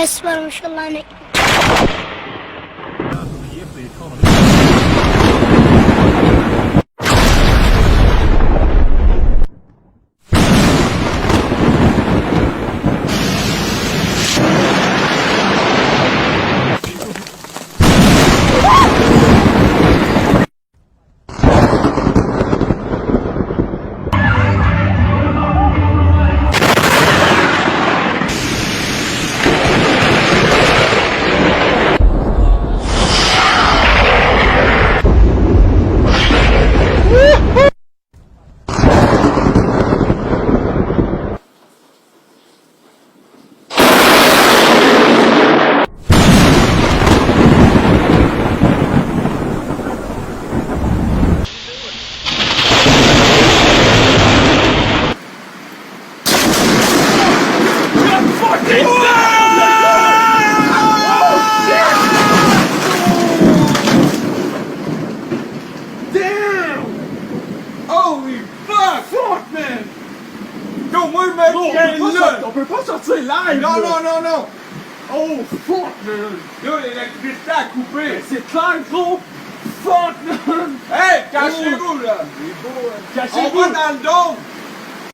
Nice varmış vallahi. On peut pas sortir live! Non, là. non, non, non! Oh fuck man! Yo, l'électricité a coupé! C'est clair gros! Fuck man! Hey, cachez-vous là! Cachez-vous! On va dans le dôme!